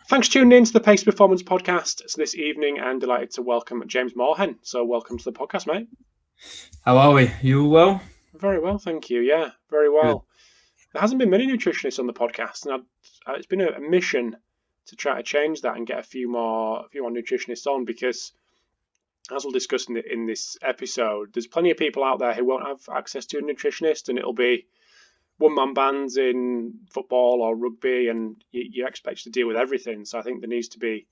Thanks for tuning in to the Pacey Performance Podcast. So this evening, I'm delighted to welcome James Morehen. So welcome to the podcast, mate. How are we? You all well? Very well, thank you. Yeah, very well. Good. There hasn't been many nutritionists on the podcast, and it's been a mission to try to change that and get a few more nutritionists on, because as we'll discuss in this episode, there's plenty of people out there who won't have access to a nutritionist, and it'll be one-man bands in football or rugby, and you're expected to deal with everything. So I think there needs to be,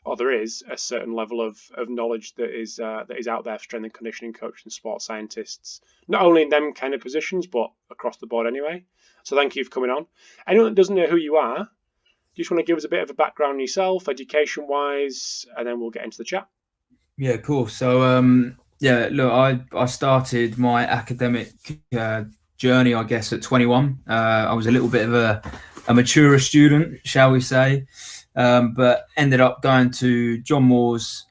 or there is, a certain level of knowledge that is out there for strength and conditioning coaches and sports scientists, not only in them kind of positions, but across the board anyway. So thank you for coming on. Anyone that doesn't know who you are, do you just want to give us a bit of a background on yourself, education-wise, and then we'll get into the chat? Yeah, cool. So, look, I started my academic journey, I guess, at 21. I was a little bit of a maturer student, shall we say, but ended up going to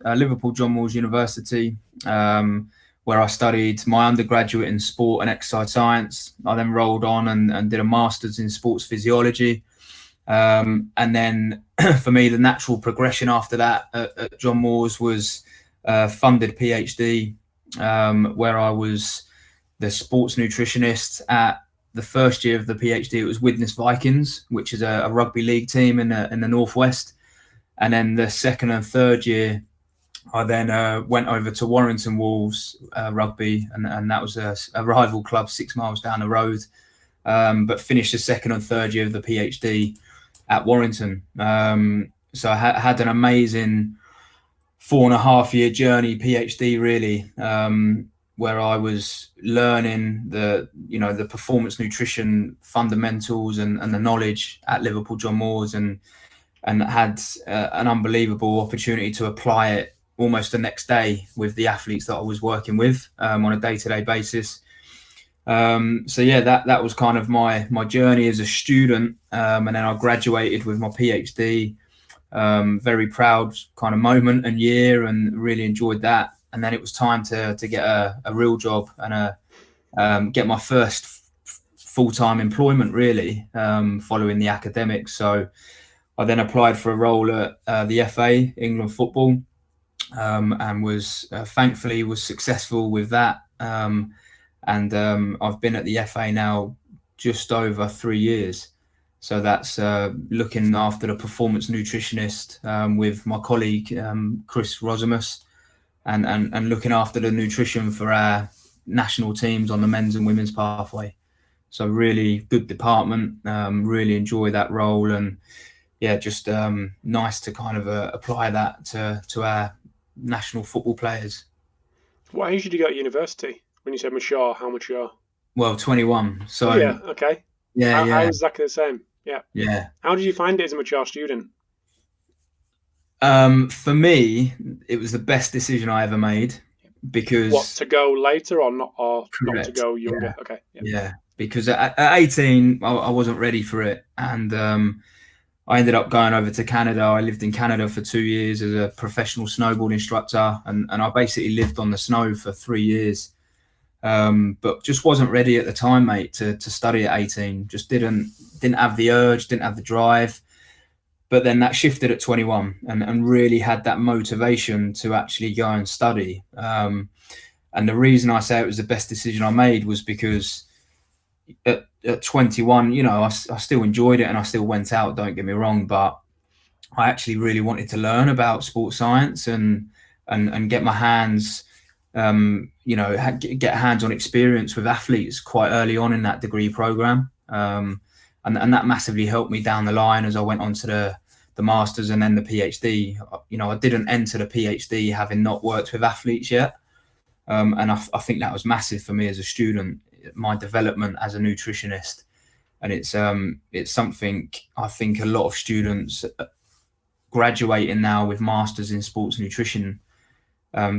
Liverpool John Moores University, where I studied my undergraduate in sport and exercise science. I then rolled on and did a master's in sports physiology. And then for me, the natural progression after that at John Moores was funded PhD, where I was the sports nutritionist at the first year of the PhD. It was Widnes Vikings, which is a rugby league team in the Northwest. And then the second and third year, I then went over to Warrington Wolves rugby, and that was a rival club 6 miles down the road, but finished the second and third year of the PhD at Warrington. So I had an amazing 4.5-year journey PhD, really, where I was learning the performance nutrition fundamentals and the knowledge at Liverpool John Moores, and had an unbelievable opportunity to apply it almost the next day with the athletes that I was working with on a day-to-day basis. That was kind of my journey as a student, and then I graduated with my PhD. Very proud kind of moment and year, and really enjoyed that. And then it was time to get a real job and get my first full-time employment, really, following the academics. So I then applied for a role at the FA, England Football, and was thankfully successful with that. And I've been at the FA now just over 3 years. So that's looking after the performance nutritionist with my colleague, Chris Rosimus, and looking after the nutrition for our national teams on the men's and women's pathway. So really good department, really enjoy that role, and just nice to kind of apply that to our national football players. What age did you go to university? When you said mature, how mature? Well, 21. So yeah, okay. Yeah, I was exactly the same. Yeah. How did you find it as a mature student? For me, it was the best decision I ever made, because what, to go later or not to go younger? Yeah. Okay. Yeah, because at 18 I wasn't ready for it, and I ended up going over to Canada. I lived in Canada for 2 years as a professional snowboard instructor, and I basically lived on the snow for 3 years. But just wasn't ready at the time, mate, to study at 18. Just didn't have the urge, didn't have the drive. But then that shifted at 21, and really had that motivation to actually go and study. And the reason I say it was the best decision I made was because at 21, I still enjoyed it and I still went out, don't get me wrong, but I actually really wanted to learn about sports science and get my hands, get hands-on experience with athletes quite early on in that degree program. And that massively helped me down the line as I went on to the Masters and then the PhD. I didn't enter the PhD having not worked with athletes yet. And I think that was massive for me as a student, my development as a nutritionist. And it's something I think a lot of students graduating now with Masters in sports nutrition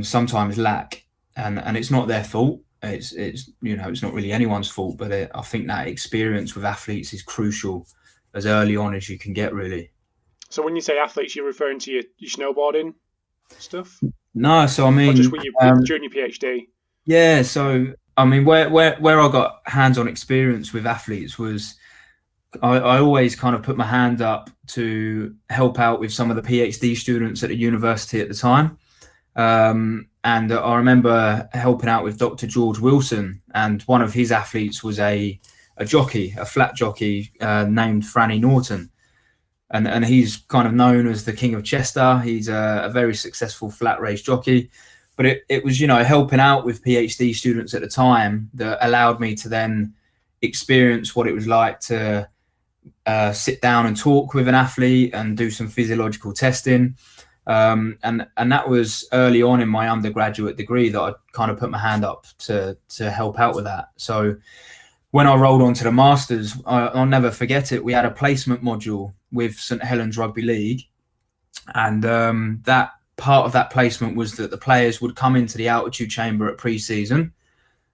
sometimes lack. And it's not their fault. It's not really anyone's fault, but I think that experience with athletes is crucial as early on as you can get, really. So when you say athletes, you're referring to your snowboarding stuff? No, so I mean, or just during your PhD. Yeah, so I mean, where I got hands-on experience with athletes was I always kind of put my hand up to help out with some of the PhD students at the university at the time. And I remember helping out with Dr. George Wilson, and one of his athletes was a jockey, a flat jockey named Franny Norton. And he's kind of known as the King of Chester. He's a very successful flat race jockey. But it was, helping out with PhD students at the time that allowed me to then experience what it was like to sit down and talk with an athlete and do some physiological testing. And that was early on in my undergraduate degree that I kind of put my hand up to help out with that. So when I rolled onto the Masters, I'll never forget it. We had a placement module with St Helens Rugby League. And that part of that placement was that the players would come into the altitude chamber at pre-season,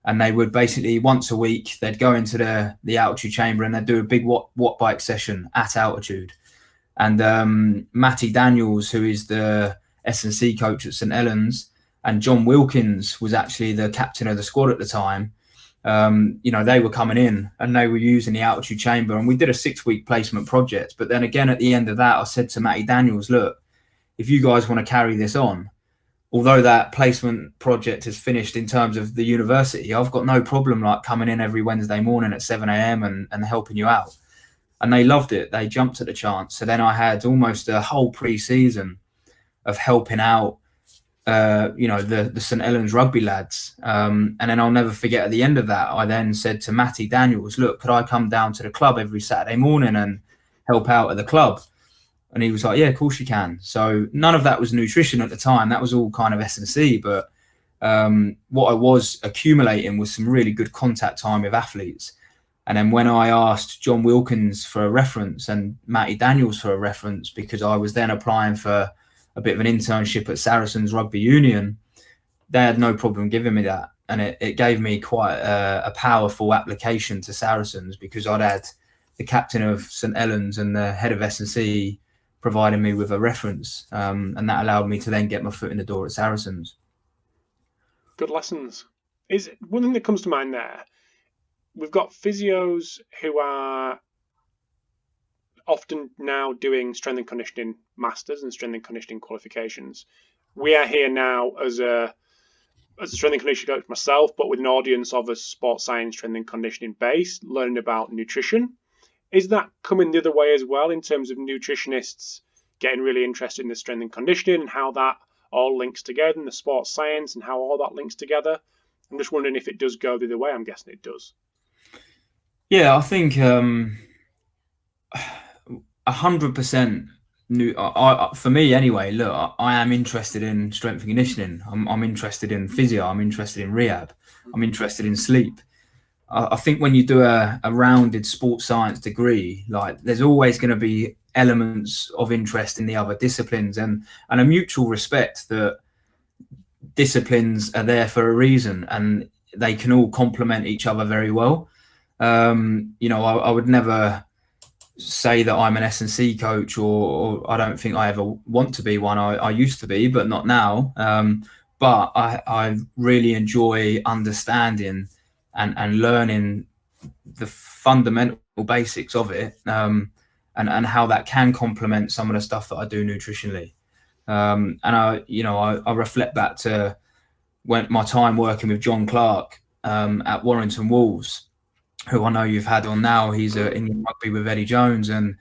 and they would basically once a week, they'd go into the altitude chamber and they'd do a big watt bike session at altitude. And Matty Daniels, who is the S&C coach at St Helens, and John Wilkins was actually the captain of the squad at the time. They were coming in and they were using the altitude chamber, and we did a 6-week placement project. But then again, at the end of that, I said to Matty Daniels, look, if you guys want to carry this on, although that placement project is finished in terms of the university, I've got no problem like coming in every Wednesday morning at 7 a.m. and helping you out. And they loved it. They jumped at the chance. So then I had almost a whole pre-season of helping out, the St Helens rugby lads. And then I'll never forget, at the end of that, I then said to Matty Daniels, look, could I come down to the club every Saturday morning and help out at the club? And he was like, yeah, of course you can. So none of that was nutrition at the time. That was all kind of S&C. But what I was accumulating was some really good contact time with athletes. And then when I asked John Wilkins for a reference and Matty Daniels for a reference, because I was then applying for a bit of an internship at Saracens Rugby Union, they had no problem giving me that. And it gave me quite a powerful application to Saracens, because I'd had the captain of St Helens and the head of S&C providing me with a reference. And that allowed me to then get my foot in the door at Saracens. Good lessons. Is one thing that comes to mind there. We've got physios who are often now doing strength and conditioning masters and strength and conditioning qualifications. We are here now as a strength and conditioning coach myself, but with an audience of a sports science strength and conditioning base, learning about nutrition. Is that coming the other way as well, in terms of nutritionists getting really interested in the strength and conditioning and how that all links together, and the sports science and how all that links together? I'm just wondering if it does go the other way. I'm guessing it does. Yeah, I think 100% new. For me anyway, look, I am interested in strength and conditioning. I'm interested in physio. I'm interested in rehab. I'm interested in sleep. I think when you do a rounded sports science degree, like, there's always going to be elements of interest in the other disciplines, and a mutual respect that disciplines are there for a reason and they can all complement each other very well. I would never say that I'm an S&C coach, or I don't think I ever want to be one. I used to be, but not now. But I really enjoy understanding and learning the fundamental basics of it, and how that can complement some of the stuff that I do nutritionally. And I reflect back to when my time working with John Clark at Warrington Wolves, who I know you've had on now. He's in rugby with Eddie Jones, and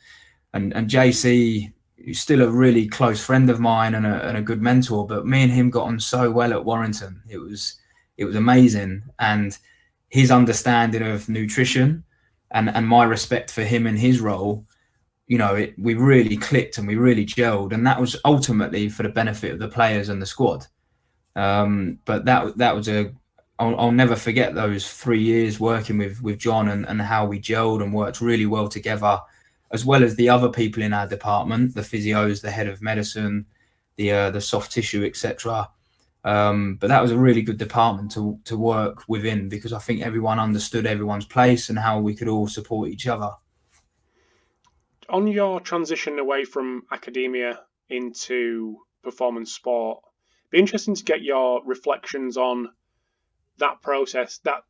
JC, who's still a really close friend of mine and a good mentor. But me and him got on so well at Warrington. It was amazing, and his understanding of nutrition and my respect for him and his role, we really clicked and we really gelled, and that was ultimately for the benefit of the players and the squad. But that was I'll never forget those 3 years working with John and how we gelled and worked really well together, as well as the other people in our department, the physios, the head of medicine, the soft tissue, etc. But that was a really good department to work within, because I think everyone understood everyone's place and how we could all support each other. On your transition away from academia into performance sport, it'd be interesting to get your reflections on that process, that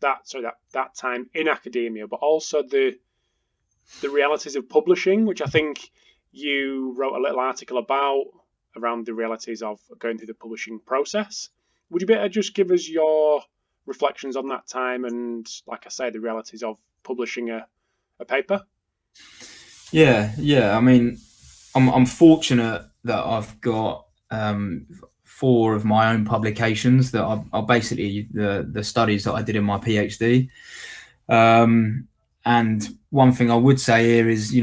time in academia, but also the the realities of publishing, which I think you wrote a little article about around the realities of going through the publishing process. Would you be able to just give us your reflections on that time and, like I say, the realities of publishing a paper? Yeah. I mean, I'm fortunate that I've got 4 of my own publications that are basically the studies that I did in my PhD. And one thing I would say here is,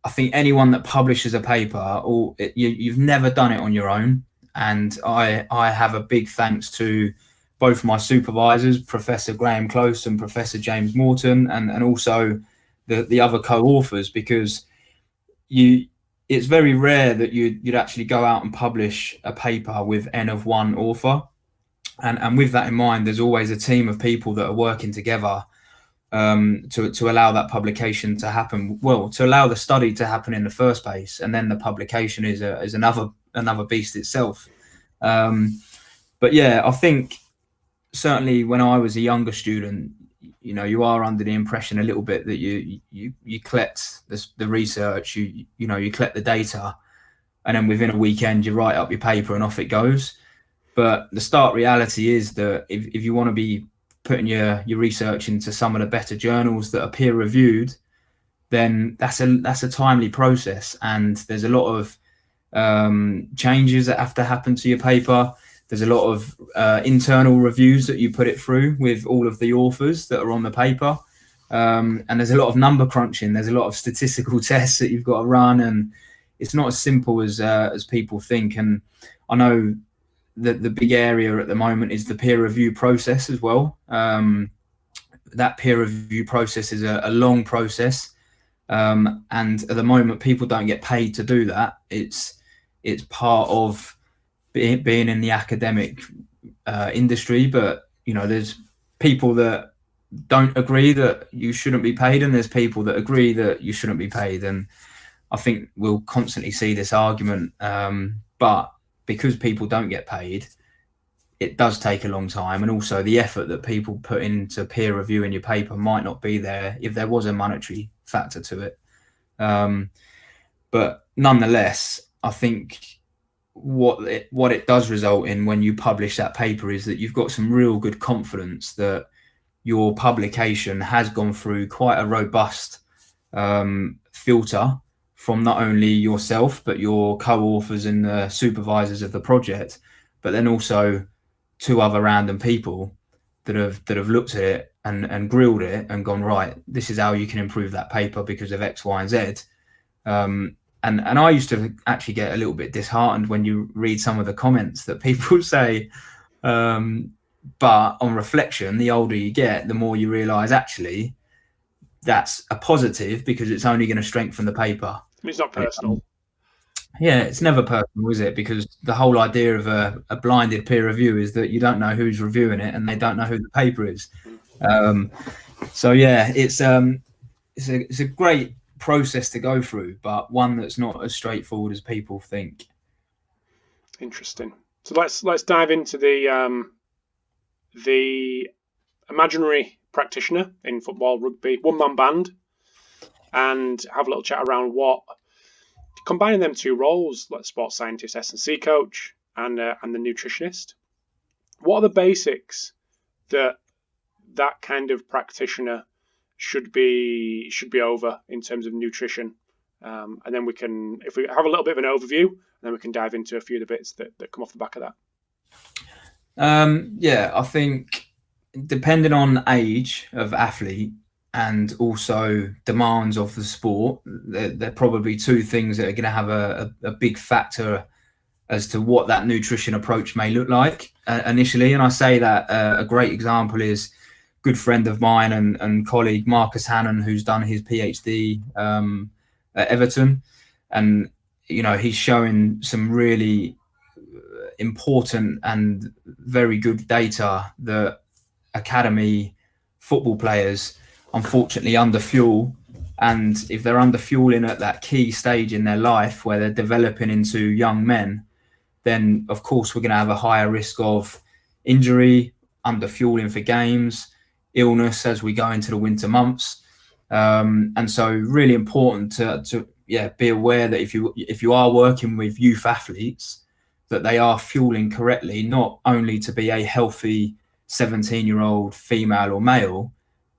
I think anyone that publishes a paper, you've never done it on your own. And I have a big thanks to both my supervisors, Professor Graham Close and Professor James Morehen, and also the other co-authors, because it's very rare that you'd actually go out and publish a paper with N of one author. And with that in mind, there's always a team of people that are working together to allow that publication to happen. Well, to allow the study to happen in the first place, and then the publication is another beast itself. But yeah, I think certainly when I was a younger student, you are under the impression a little bit that you collect the research, you collect the data, and then within a weekend you write up your paper and off it goes. But the stark reality is that if you want to be putting your research into some of the better journals that are peer reviewed, then that's a timely process, and there's a lot of changes that have to happen to your paper. There's a lot of internal reviews that you put it through with all of the authors that are on the paper, and there's a lot of number crunching. There's a lot of statistical tests that you've got to run, and it's not as simple as people think. And I know that the big area at the moment is the peer review process as well. That peer review process is a long process, and at the moment people don't get paid to do that. It's part of being in the academic industry, but there's people that don't agree that you shouldn't be paid, and there's people that agree that you shouldn't be paid. And I think we'll constantly see this argument, but because people don't get paid, it does take a long time, and also the effort that people put into peer reviewing your paper might not be there if there was a monetary factor to it. But nonetheless, I think what it does result in when you publish that paper is that you've got some real good confidence that your publication has gone through quite a robust filter from not only yourself but your co-authors and the supervisors of the project, but then also 2 other random people that have looked at it and grilled it and gone, right, this is how you can improve that paper because of X, Y, and Z. And I used to actually get a little bit disheartened when you read some of the comments that people say. But on reflection, the older you get, the more you realise actually that's a positive, because it's only going to strengthen the paper. It's not personal. Yeah, it's never personal, is it? Because the whole idea of a blinded peer review is that you don't know who's reviewing it and they don't know who the paper is. So yeah, it's a great process to go through, but one that's not as straightforward as people think. Interesting. So let's dive into the imaginary practitioner in football, rugby, one-man band, and have a little chat around what combining them 2 roles, like sports scientist, S&C coach, and the nutritionist. What are the basics that kind of practitioner should be over in terms of nutrition, and then we can, if we have a little bit of an overview, then we can dive into a few of the bits that come off the back of that. Yeah, I think depending on age of athlete and also demands of the sport, there are probably 2 things that are going to have a big factor as to what that nutrition approach may look like initially. And I say that a great example is good friend of mine and colleague Marcus Hannon, who's done his PhD at Everton, and he's showing some really important and very good data that academy football players unfortunately underfuel, and if they're underfueling at that key stage in their life where they're developing into young men, then of course we're going to have a higher risk of injury, underfueling for games, illness as we go into the winter months. And so really important to be aware that if you are working with youth athletes, that they are fueling correctly, not only to be a healthy 17-year-old female or male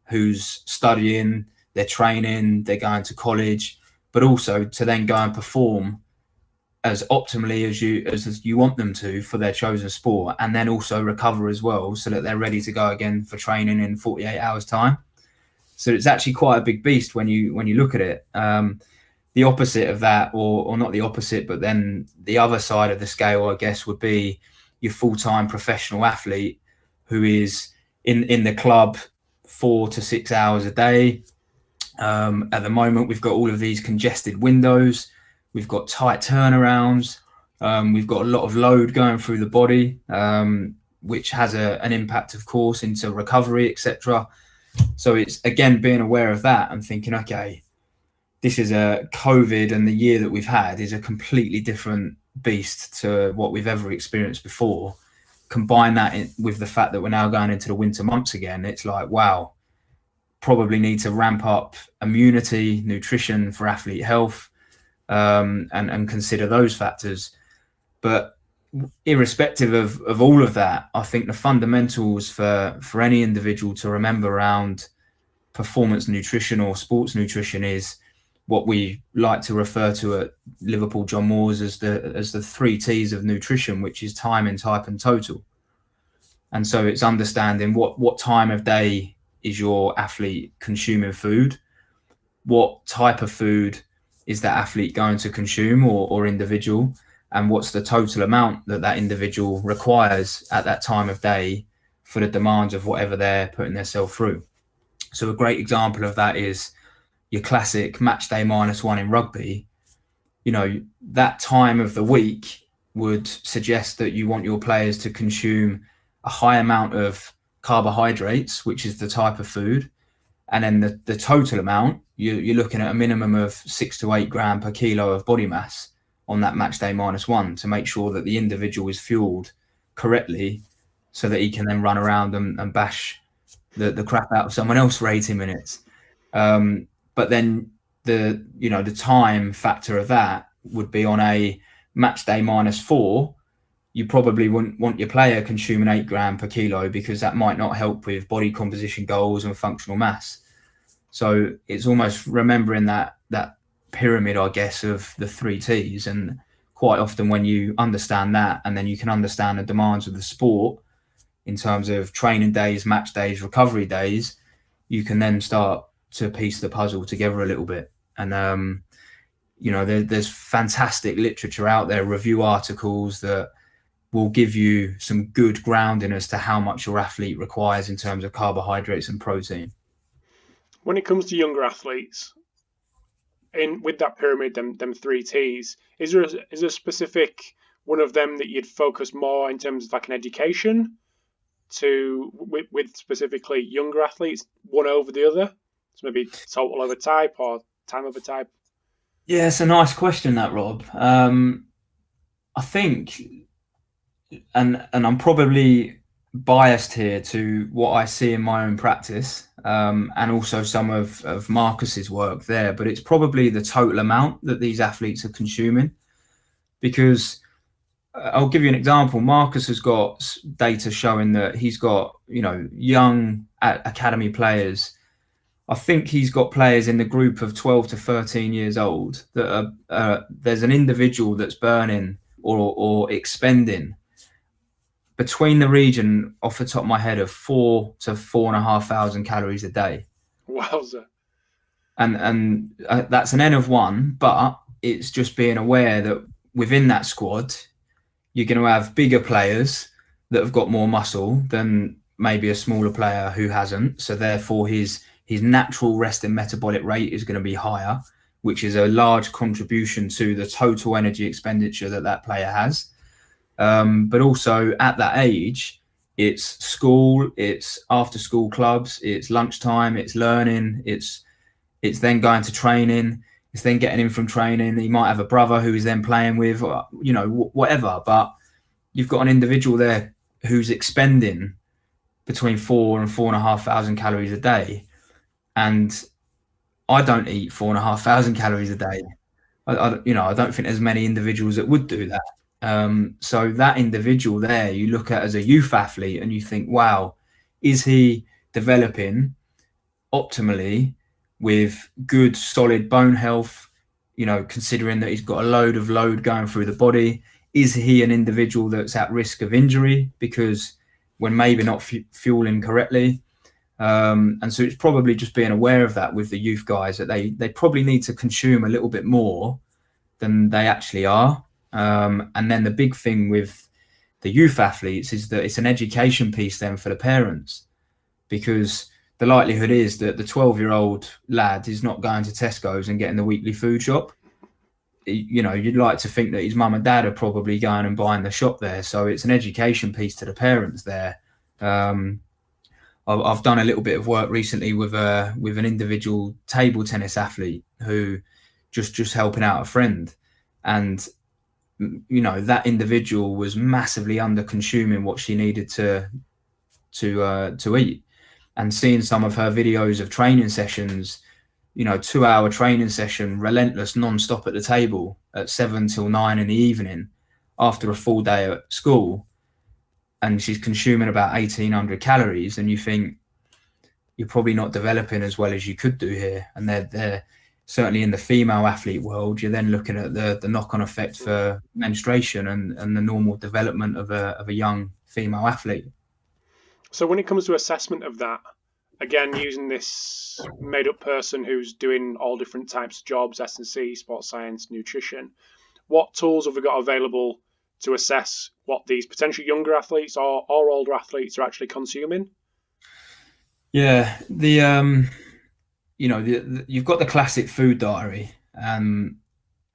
who's studying, they're training, they're going to college, but also to then go and perform as optimally as you want them to for their chosen sport, and then also recover as well, so that they're ready to go again for training in 48 hours time. So it's actually quite a big beast when you look at it. The opposite of that, or not the opposite, but then the other side of the scale, I guess, would be your full-time professional athlete who is in the club 4 to 6 hours a day. At the moment, we've got all of these congested windows. We've got tight turnarounds. We've got a lot of load going through the body, which has an impact, of course, into recovery, etc. So it's, again, being aware of that and thinking, okay, this is a COVID, and the year that we've had is a completely different beast to what we've ever experienced before. Combine that with the fact that we're now going into the winter months again. It's like, wow, probably need to ramp up immunity, nutrition for athlete health, and consider those factors. But irrespective of all of that, I think the fundamentals for any individual to remember around performance nutrition or sports nutrition is what we like to refer to at Liverpool John Moores as the 3 T's of nutrition, which is timing, type, and total. And so it's understanding what time of day is your athlete consuming food, what type of food is that athlete going to consume or individual, and what's the total amount that individual requires at that time of day for the demands of whatever they're putting themselves through. So a great example of that is your classic match day -1 in rugby. You know, that time of the week would suggest that you want your players to consume a high amount of carbohydrates, which is the type of food, and then the total amount, you're looking at a minimum of 6 to 8 gram per kilo of body mass on that match day -1 to make sure that the individual is fueled correctly, so that he can then run around and bash the crap out of someone else for 80 minutes. But then the time factor of that would be on a match day -4. You probably wouldn't want your player consuming 8 gram per kilo, because that might not help with body composition goals and functional mass. So it's almost remembering that pyramid, I guess, of the 3 T's. And quite often when you understand that, and then you can understand the demands of the sport in terms of training days, match days, recovery days, you can then start to piece the puzzle together a little bit. And there's fantastic literature out there, review articles that will give you some good grounding as to how much your athlete requires in terms of carbohydrates and protein. When it comes to younger athletes, with that pyramid, them 3 T's, is there a specific one of them that you'd focus more in terms of like an education with specifically younger athletes, one over the other? So maybe total over type or time over type? Yeah, it's a nice question, that, Rob. I think, and I'm probably biased here to what I see in my own practice, and also some of Marcus's work there, but it's probably the total amount that these athletes are consuming. Because I'll give you an example. Marcus has got data showing that he's got, young academy players. I think he's got players in the group of 12 to 13 years old that there's an individual that's burning or expending between the region, off the top of my head, of 4 to 4,500 calories a day. Wowza. And that's an N of 1, but it's just being aware that within that squad, you're going to have bigger players that have got more muscle than maybe a smaller player who hasn't. So therefore his natural resting metabolic rate is going to be higher, which is a large contribution to the total energy expenditure that player has. But also at that age, it's school, it's after school clubs, it's lunchtime, it's learning, it's then going to training, it's then getting in from training. He might have a brother who he's then playing with, or, whatever. But you've got an individual there who's expending between 4 and 4,500 calories a day. And I don't eat 4,500 calories a day. I don't think there's many individuals that would do that. So that individual there, you look at as a youth athlete and you think, wow, is he developing optimally with good, solid bone health? Considering that he's got a load going through the body, is he an individual that's at risk of injury because when maybe not fueling correctly? And so it's probably just being aware of that with the youth guys, that they probably need to consume a little bit more than they actually are. And then the big thing with the youth athletes is that it's an education piece then for the parents, because the likelihood is that the 12-year-old lad is not going to Tesco's and getting the weekly food shop. You'd like to think that his mum and dad are probably going and buying the shop there. So it's an education piece to the parents there. I've done a little bit of work recently with an individual table tennis athlete who just helping out a friend, and that individual was massively under consuming what she needed to eat. And seeing some of her videos of training sessions, 2-hour training session, relentless, non-stop at the table at 7 till 9 in the evening after a full day at school, and she's consuming about 1,800 calories, and you think you're probably not developing as well as you could do here. And they're certainly in the female athlete world, you're then looking at the knock-on effect for menstruation and the normal development of a young female athlete. So when it comes to assessment of that, again, using this made-up person who's doing all different types of jobs, S&C, sports science, nutrition, what tools have we got available to assess what these potential younger athletes or older athletes are actually consuming? Yeah, you've got the classic food diary.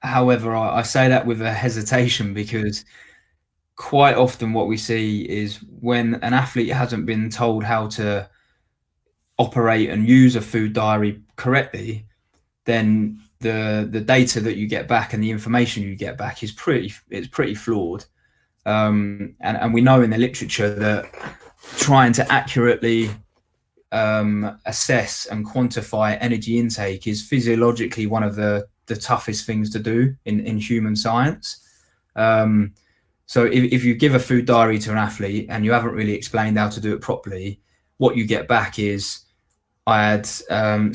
However, I say that with a hesitation, because quite often what we see is when an athlete hasn't been told how to operate and use a food diary correctly, then the data that you get back and the information you get back is pretty flawed. And we know in the literature that trying to accurately assess and quantify energy intake is physiologically one of the toughest things to do in human science. So if you give a food diary to an athlete and you haven't really explained how to do it properly, what you get back is, I had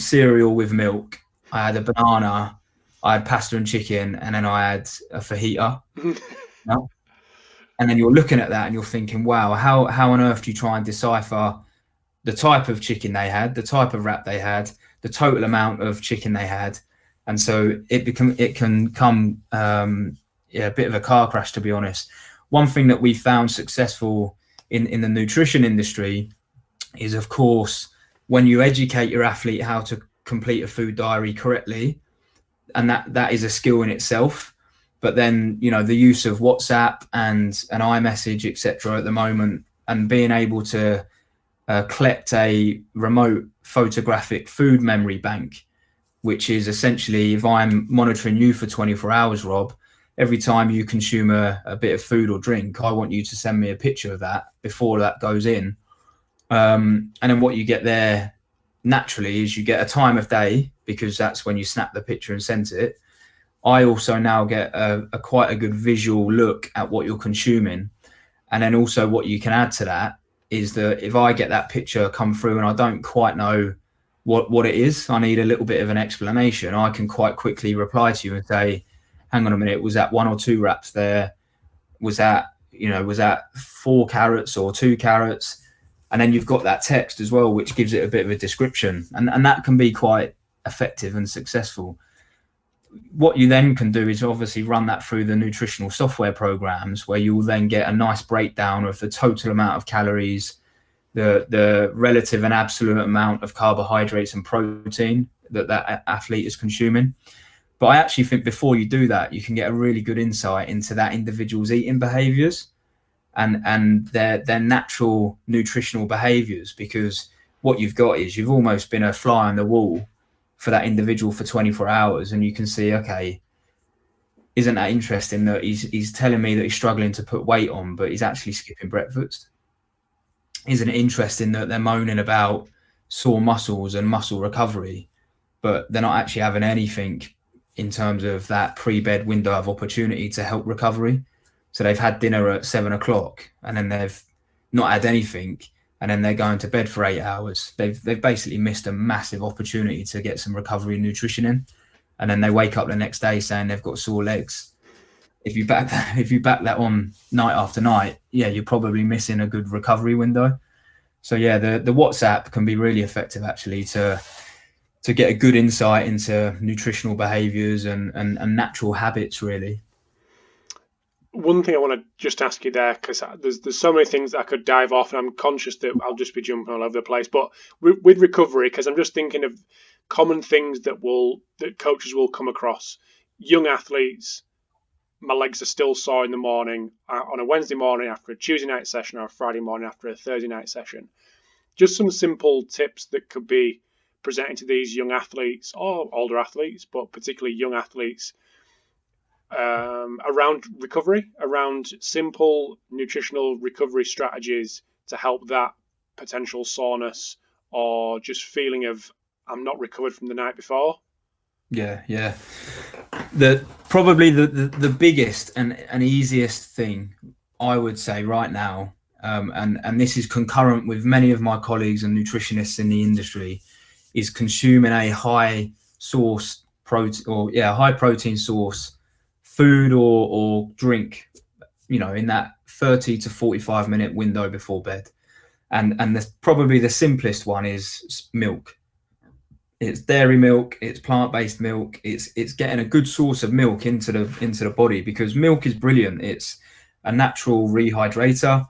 cereal with milk, I had a banana, I had pasta and chicken, and then I had a fajita. And then you're looking at that and you're thinking, wow, how on earth do you try and decipher the type of chicken they had, the type of wrap they had, the total amount of chicken they had? And so it can come a bit of a car crash, to be honest. One thing that we found successful in the nutrition industry is, of course, when you educate your athlete how to complete a food diary correctly, and that is a skill in itself. But then, the use of WhatsApp and an iMessage, etc. at the moment, and being able to collect a remote photographic food memory bank, which is essentially, if I'm monitoring you for 24 hours, Rob, every time you consume a bit of food or drink, I want you to send me a picture of that before that goes in. And then what you get there naturally is you get a time of day, because that's when you snap the picture and send it. I also now get a quite a good visual look at what you're consuming. And then also what you can add to that is that if I get that picture come through and I don't quite know what it is, I need a little bit of an explanation, I can quite quickly reply to you and say, hang on a minute, was that 1 or 2 wraps there? Was that 4 carrots or 2 carrots? And then you've got that text as well, which gives it a bit of a description. And that can be quite effective and successful. What you then can do is obviously run that through the nutritional software programs, where you will then get a nice breakdown of the total amount of calories, the relative and absolute amount of carbohydrates and protein that athlete is consuming. But I actually think before you do that, you can get a really good insight into that individual's eating behaviors and their natural nutritional behaviors, because what you've got is you've almost been a fly on the wall for that individual for 24 hours, and you can see, okay, isn't that interesting that he's telling me that he's struggling to put weight on, but he's actually skipping breakfast? Isn't it interesting that they're moaning about sore muscles and muscle recovery, but they're not actually having anything in terms of that pre-bed window of opportunity to help recovery. So they've had dinner at 7 o'clock and then they've not had anything, and then they're going to bed for 8 hours. They've basically missed a massive opportunity to get some recovery and nutrition in, and then they wake up the next day saying they've got sore legs. If you back that on night after night, yeah, you're probably missing a good recovery window. So yeah, the WhatsApp can be really effective actually to get a good insight into nutritional behaviours and natural habits really. One thing I want to just ask you there, because there's so many things that I could dive off, and I'm conscious that I'll just be jumping all over the place. But with recovery, because I'm just thinking of common things that coaches will come across. Young athletes, my legs are still sore in the morning on a Wednesday morning after a Tuesday night session or a Friday morning after a Thursday night session. Just some simple tips that could be presented to these young athletes or older athletes, but particularly young athletes, around recovery, around simple nutritional recovery strategies to help that potential soreness or just feeling of I'm not recovered from the night before. Yeah. Probably the biggest and easiest thing I would say right now, and this is concurrent with many of my colleagues and nutritionists in the industry, is consuming a high protein source food or drink, in that 30 to 45 minute window before bed. And probably the simplest one is milk. It's dairy milk, it's plant-based milk, it's getting a good source of milk into the body, because milk is brilliant. It's a natural rehydrator.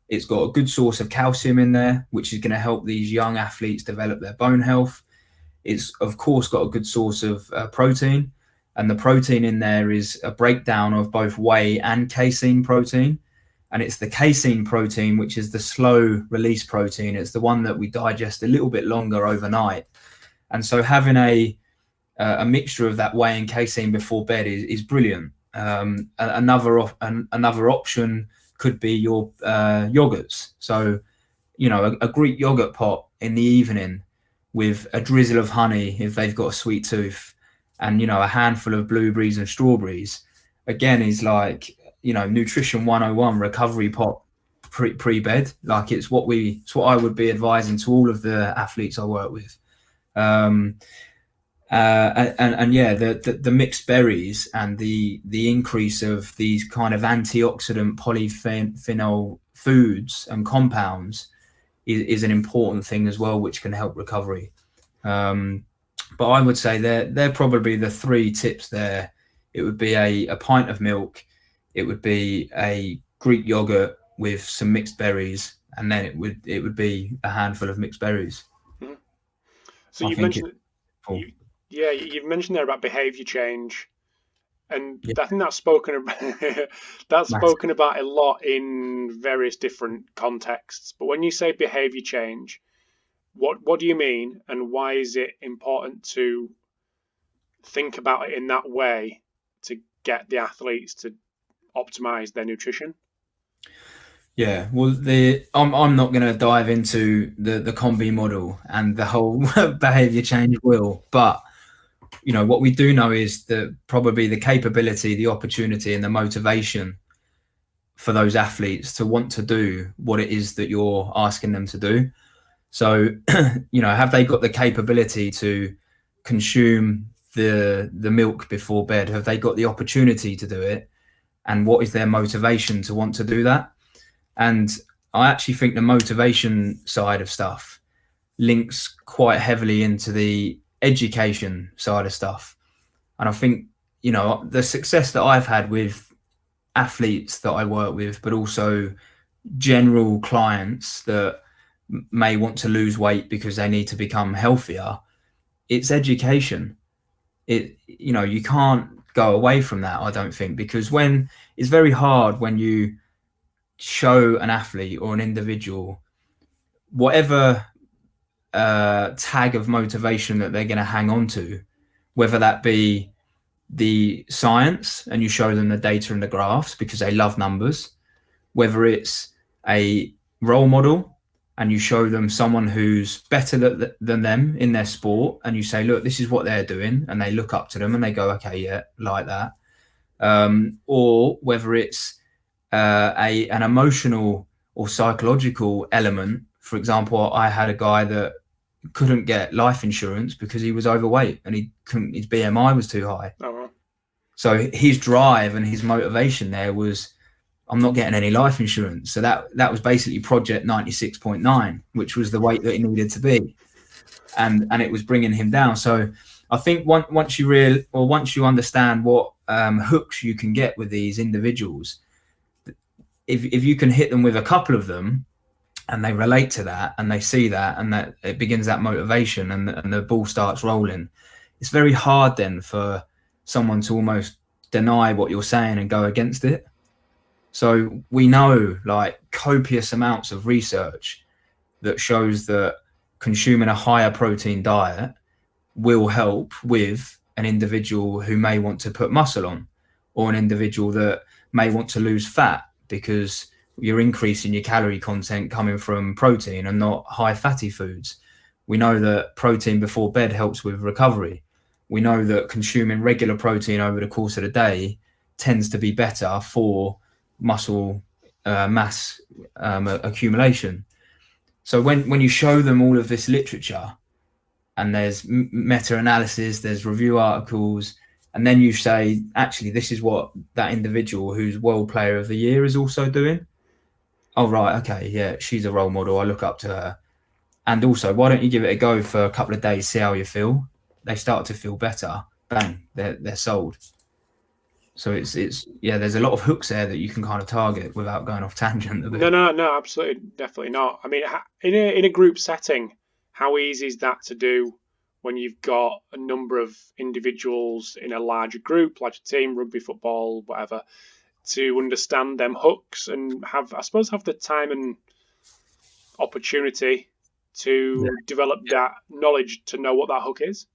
It's got a good source of calcium in there, which is going to help these young athletes develop their bone health. It's of course got a good source of protein, and the protein in there is a breakdown of both whey and casein protein. And it's the casein protein, which is the slow release protein. It's the one that we digest a little bit longer overnight. And so having a mixture of that whey and casein before bed is brilliant. Another option could be your yogurts. So, a Greek yogurt pot in the evening with a drizzle of honey if they've got a sweet tooth, and a handful of blueberries and strawberries, again, is like, nutrition 101 recovery pot pre-bed. Like it's what I would be advising to all of the athletes I work with. The mixed berries and the increase of these kind of antioxidant polyphenol foods and compounds is an important thing as well, which can help recovery. But I would say they're probably the three tips there. It would be a pint of milk, it would be a Greek yogurt with some mixed berries, and then it would be a handful of mixed berries. Mm-hmm. So you've mentioned you've mentioned there about behaviour change, and I think that's spoken about a lot in various different contexts. But when you say behaviour change, what do you mean, and why is it important to think about it in that way to get the athletes to optimize their nutrition? Yeah, well, I'm not going to dive into the combi model and the whole behavior change wheel, but what we do know is that probably the capability, the opportunity, and the motivation for those athletes to want to do what it is that you're asking them to do. So, have they got the capability to consume the milk before bed? Have they got the opportunity to do it? And what is their motivation to want to do that? And I actually think the motivation side of stuff links quite heavily into the education side of stuff. And I think, the success that I've had with athletes that I work with, but also general clients that may want to lose weight because they need to become healthier, it's education. You can't go away from that, I don't think, because when it's very hard when you show an athlete or an individual whatever tag of motivation that they're going to hang on to, whether that be the science and you show them the data and the graphs because they love numbers, whether it's a role model and you show them someone who's better than them in their sport, and you say, look, this is what they're doing, and they look up to them and they go, okay, yeah, like that. Or whether it's an emotional or psychological element. For example, I had a guy that couldn't get life insurance because he was overweight and his BMI was too high. Oh, wow. So his drive and his motivation there was, I'm not getting any life insurance. So that was basically Project 96.9, which was the weight that he needed to be. And it was bringing him down. So I think once you understand what hooks you can get with these individuals, if you can hit them with a couple of them and they relate to that and they see that and that it begins that motivation and the ball starts rolling, it's very hard then for someone to almost deny what you're saying and go against it. So we know like copious amounts of research that shows that consuming a higher protein diet will help with an individual who may want to put muscle on, or an individual that may want to lose fat because you're increasing your calorie content coming from protein and not high fatty foods. We know that protein before bed helps with recovery. We know that consuming regular protein over the course of the day tends to be better for muscle mass accumulation. So when you show them all of this literature, and there's meta-analysis, there's review articles, and then you say, actually, this is what that individual who's World Player of the Year is also doing. Oh, right, okay, yeah, she's a role model. I look up to her. And also, why don't you give it a go for a couple of days, see how you feel? They start to feel better. Bang, they're sold. So it's there's a lot of hooks there that you can kind of target without going off tangent a bit. No, absolutely, definitely not. I mean, in a group setting, how easy is that to do when you've got a number of individuals in a larger group, larger team, rugby, football, whatever, to understand them hooks and have the time and opportunity to develop that knowledge to know what that hook is?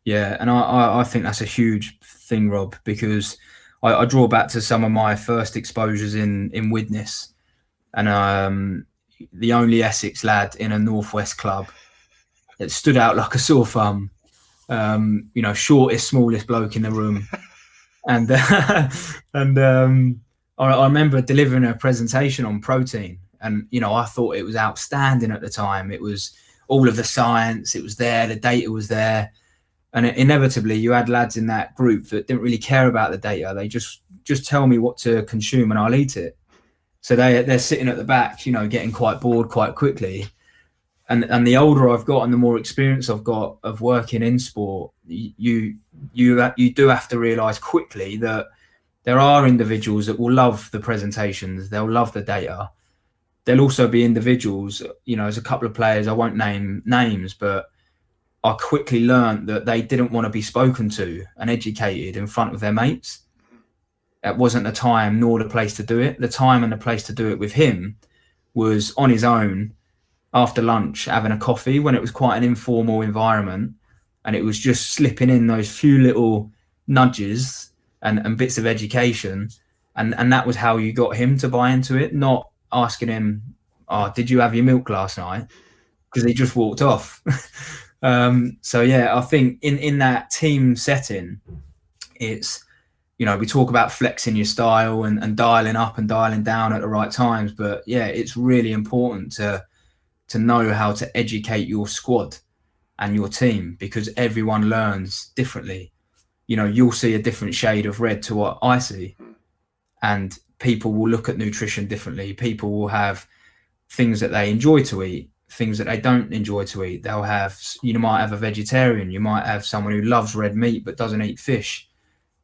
Yeah, and I think that's a huge thing, Rob, because I draw back to some of my first exposures in Widnes, and the only Essex lad in a Northwest club. It stood out like a sore thumb. Shortest, smallest bloke in the room, and I remember delivering a presentation on protein, and I thought it was outstanding at the time. It was all of the science, it was there, the data was there. And inevitably, you had lads in that group that didn't really care about the data. They just tell me what to consume and I'll eat it. So they're sitting at the back, getting quite bored quite quickly. And the older I've got and the more experience I've got of working in sport, you do have to realise quickly that there are individuals that will love the presentations. They'll love the data. There'll also be individuals, as a couple of players, I won't name names, but I quickly learned that they didn't want to be spoken to and educated in front of their mates. It wasn't the time nor the place to do it. The time and the place to do it with him was on his own after lunch, having a coffee, when it was quite an informal environment, and it was just slipping in those few little nudges and bits of education. And that was how you got him to buy into it, not asking him, oh, did you have your milk last night? Because he just walked off. So yeah, I think in that team setting, it's, we talk about flexing your style and dialing up and dialing down at the right times, but yeah, it's really important to know how to educate your squad and your team, because everyone learns differently. You'll see a different shade of red to what I see, and people will look at nutrition differently. People will have things that they enjoy to eat, things that they don't enjoy to eat. You might have a vegetarian, you might have someone who loves red meat but doesn't eat fish.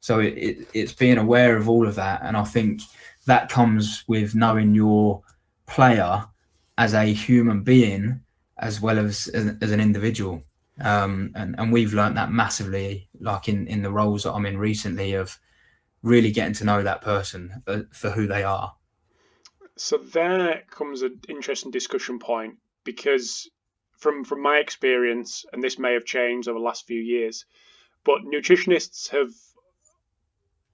So it's being aware of all of that. And I think that comes with knowing your player as a human being as well as an individual. And we've learned that massively, like in the roles that I'm in recently, of really getting to know that person for who they are. So there comes an interesting discussion point, because from my experience, and this may have changed over the last few years, but nutritionists have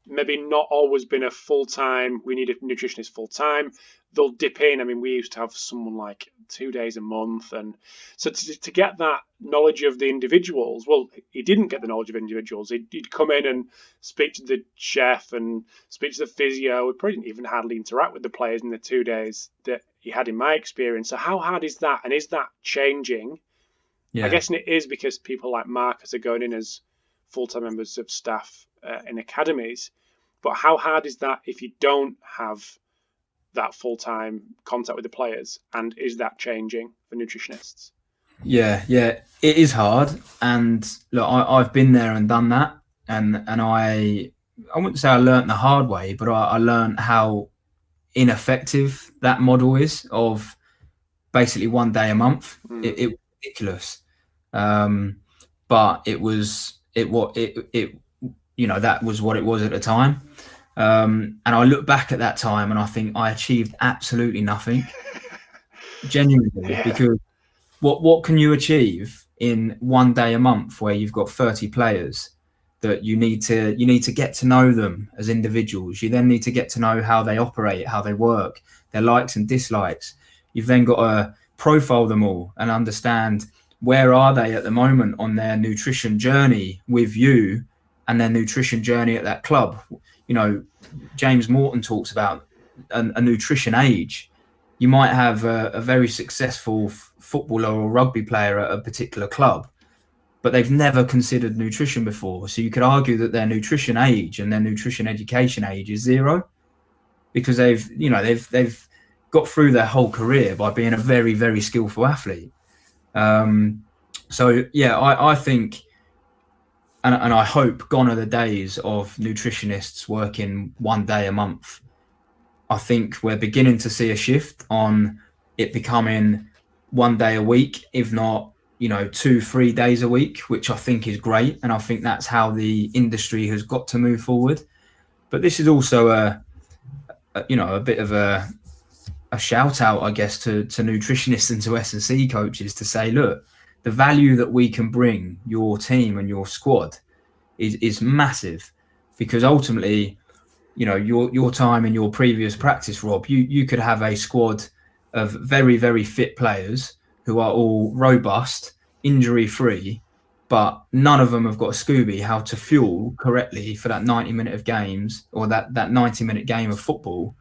maybe not always been a full-time, we need a nutritionist full-time. They'll dip in. I mean, we used to have someone like 2 days a month. And so to get that knowledge of the individuals, well, he didn't get the knowledge of individuals. He'd come in and speak to the chef and speak to the physio. We probably didn't even hardly interact with the players in the 2 days that he had in my experience. So how hard is that? And is that changing? Yeah. I guess it is, because people like Marcus are going in as full-time members of staff in academies. But how hard is that if you don't have that full-time contact with the players? And is that changing for nutritionists? Yeah, it is hard. And look, I've been there and done that. And I wouldn't say I learned the hard way, but I learned how ineffective that model is of basically 1 day a month. It was ridiculous. But that was what it was at the time. And I look back at that time and I think I achieved absolutely nothing. Genuinely, yeah. Because what can you achieve in 1 day a month where you've got 30 players that you need to get to know them as individuals? You then need to get to know how they operate, how they work, their likes and dislikes. You've then got to profile them all and understand where are they at the moment on their nutrition journey with you and their nutrition journey at that club. You know, James Morehen talks about a nutrition age. You might have a very successful footballer or rugby player at a particular club, but they've never considered nutrition before. So you could argue that their nutrition age and their nutrition education age is 0, because they've got through their whole career by being a very, very skillful athlete. So yeah, I think, and I hope gone are the days of nutritionists working 1 day a month. I think we're beginning to see a shift on it becoming 1 day a week, if not, 2-3 days a week, which I think is great. And I think that's how the industry has got to move forward. But this is also a bit of a shout out, I guess, to nutritionists and to S&C coaches to say, look, the value that we can bring your team and your squad is massive, because ultimately, your time in your previous practice, Rob, you could have a squad of very, very fit players who are all robust, injury-free, but none of them have got a Scooby how to fuel correctly for that 90-minute of games, or that 90-minute game of football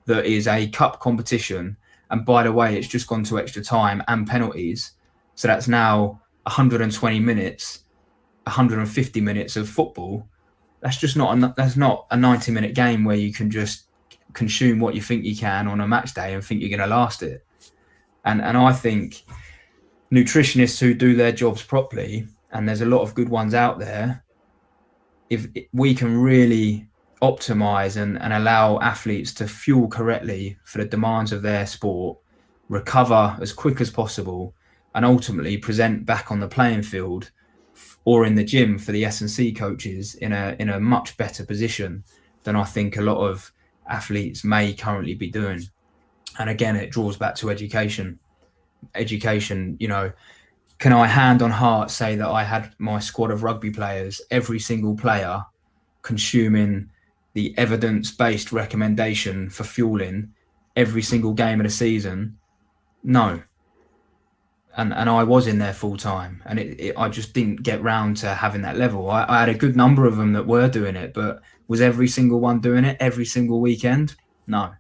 that is a cup competition. And by the way, it's just gone to extra time and penalties. So that's now 120 minutes, 150 minutes of football. That's not a 90-minute game where you can just consume what you think you can on a match day and think you're going to last it. And I think nutritionists who do their jobs properly, and there's a lot of good ones out there, if we can really optimize and allow athletes to fuel correctly for the demands of their sport, recover as quick as possible, and ultimately present back on the playing field or in the gym for the S&C coaches in a much better position than I think a lot of athletes may currently be doing. And again, it draws back to education. Can I hand on heart say that I had my squad of rugby players, every single player consuming the evidence-based recommendation for fueling every single game of the season? No. And I was in there full time, and I just didn't get round to having that level. I had a good number of them that were doing it, but was every single one doing it every single weekend? No.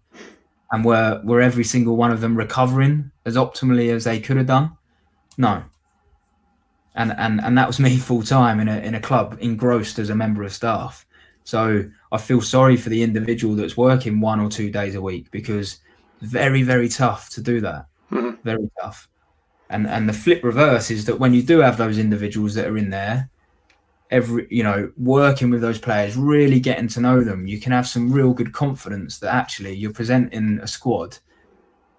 And were every single one of them recovering as optimally as they could have done? No. And that was me full time in a club, engrossed as a member of staff. So I feel sorry for the individual that's working 1 or 2 days a week, because very, very tough to do that. Mm-hmm. Very tough. And the flip reverse is that when you do have those individuals that are in there, working with those players, really getting to know them, you can have some real good confidence that actually you're presenting a squad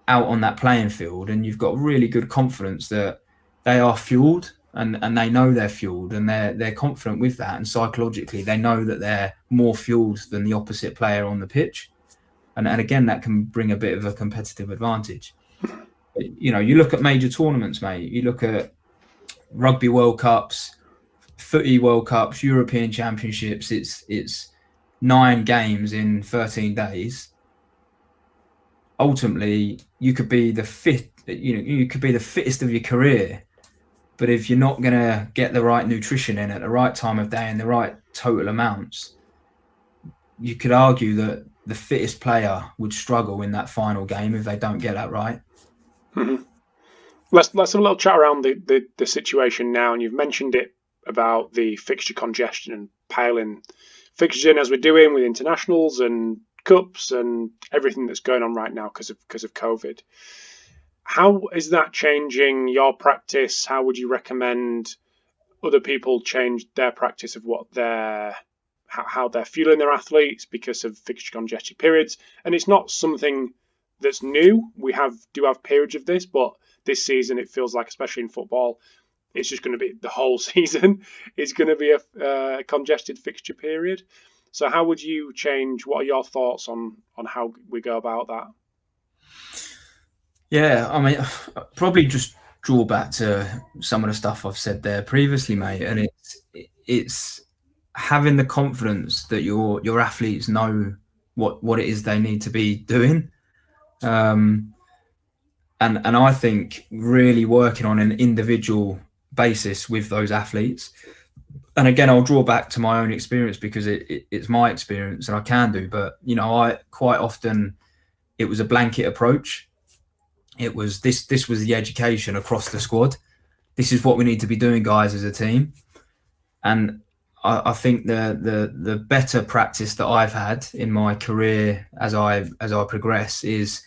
out on that playing field, and you've got really good confidence that they are fueled and they know they're fueled, and they're confident with that. And psychologically, they know that they're more fueled than the opposite player on the pitch. And again, that can bring a bit of a competitive advantage. You look at major tournaments, mate. You look at Rugby World Cups, Footy World Cups, European Championships. It's 9 games in 13 days, ultimately you could be the fittest of your career, but if you're not going to get the right nutrition in at the right time of day and the right total amounts, you could argue that the fittest player would struggle in that final game if they don't get that right. Mm-hmm. Let's have a little chat around the situation now. And you've mentioned it about the fixture congestion and piling fixtures in as we're doing with internationals and cups and everything that's going on right now because of COVID. How is that changing your practice? How would you recommend other people change their practice of how they're fueling their athletes because of fixture congestion periods? And it's not something that's new. We do have periods of this, but this season it feels like, especially in football, it's just going to be the whole season. It's going to be a congested fixture period. So how would you change? What are your thoughts on how we go about that? Yeah, I mean, probably just draw back to some of the stuff I've said there previously, mate. And it's having the confidence that your athletes know what it is they need to be doing. And I think really working on an individual basis with those athletes. And again, I'll draw back to my own experience because it's my experience and I can do. But, I quite often, it was a blanket approach. It was this was the education across the squad. This is what we need to be doing, guys, as a team. And I think the better practice that I've had in my career as I progress is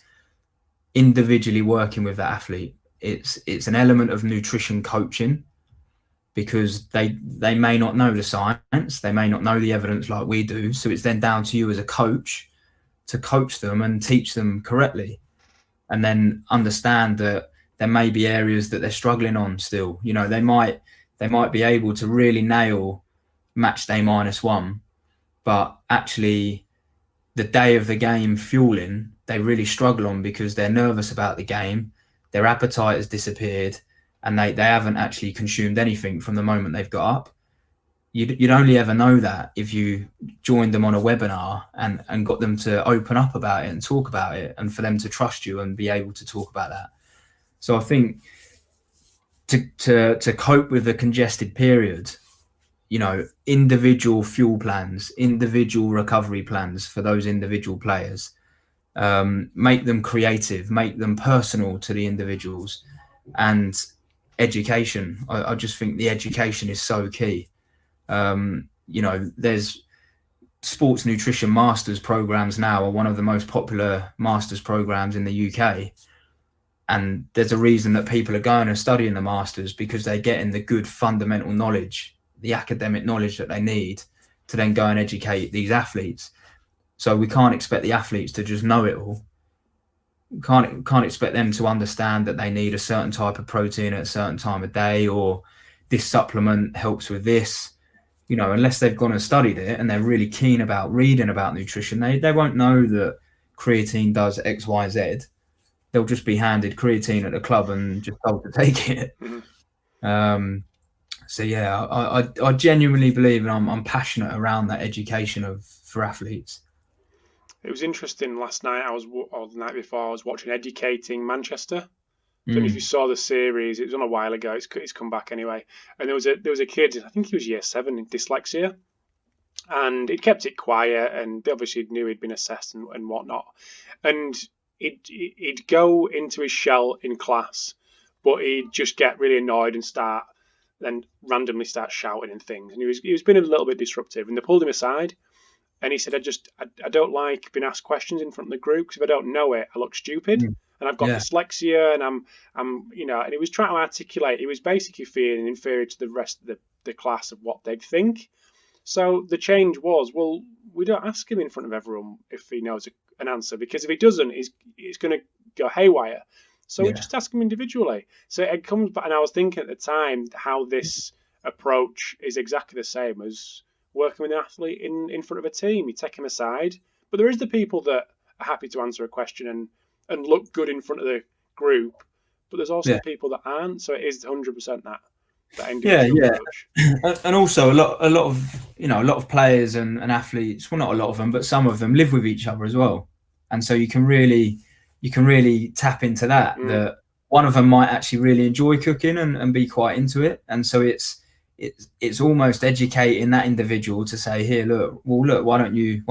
individually working with the athlete. It's an element of nutrition coaching because they may not know the science, they may not know the evidence like we do. So it's then down to you as a coach to coach them and teach them correctly. And then understand that there may be areas that they're struggling on still. They might be able to really nail match day -1, but actually the day of the game fueling, they really struggle on because they're nervous about the game, their appetite has disappeared, and they haven't actually consumed anything from the moment they've got up. You'd only ever know that if you joined them on a webinar and got them to open up about it and talk about it, and for them to trust you and be able to talk about that. So I think to cope with the congested period, individual fuel plans, individual recovery plans for those individual players, make them creative, make them personal to the individuals, and education. I just think the education is so key. There's sports nutrition masters programs now are one of the most popular masters programs in the UK. And there's a reason that people are going and studying the masters, because they're getting the good fundamental knowledge, the academic knowledge that they need to then go and educate these athletes. So we can't expect the athletes to just know it all. Can't expect them to understand that they need a certain type of protein at a certain time of day, or this supplement helps with this. Unless they've gone and studied it and they're really keen about reading about nutrition, they won't know that creatine does X, Y, Z. They'll just be handed creatine at the club and just told to take it. Mm-hmm. So yeah, I genuinely believe, and I'm passionate around that education for athletes. It was interesting last night. Or the night before, I was watching Educating Manchester. I don't know if you saw the series. It was on a while ago. It's come back anyway. And there was a kid, I think he was year 7, in dyslexia, and he'd kept it quiet. And they obviously knew he'd been assessed and whatnot. And he'd go into his shell in class, but he'd just get really annoyed and randomly start shouting and things. And he was being a little bit disruptive. And they pulled him aside. And he said, I don't like being asked questions in front of the group, because if I don't know it, I look stupid. And I've got dyslexia, and I'm and he was trying to articulate. He was basically feeling inferior to the rest of the class of what they'd think. So the change was, well, we don't ask him in front of everyone if he knows an answer, because if he doesn't, he's going to go haywire. So we just ask him individually. So it comes back, and I was thinking at the time how this approach is exactly the same as working with an athlete in front of a team. You take him aside, but there is the people that are happy to answer a question and look good in front of the group, but there's also people that aren't. So it is 100% that. that individual approach. And also a lot of players and athletes, well, not a lot of them, but some of them live with each other as well, and so you can really tap into that. That one of them might actually really enjoy cooking and be quite into it, and so it's almost educating that individual to say, here, look, why don't you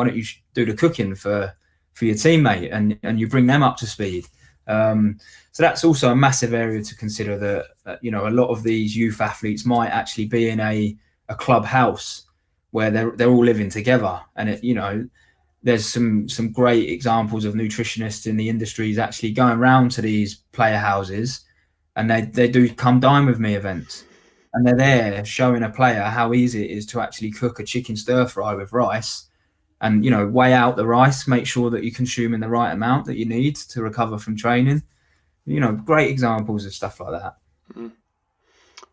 do the cooking for your teammate, and you bring them up to speed. So that's also a massive area to consider, that a lot of these youth athletes might actually be in a clubhouse where they're all living together, and there's some great examples of nutritionists in the industries actually going around to these player houses, and they do come dine with me events, and they're there showing a player how easy it is to actually cook a chicken stir fry with rice. And, weigh out the rice, make sure that you're consuming the right amount that you need to recover from training. Great examples of stuff like that. Mm-hmm.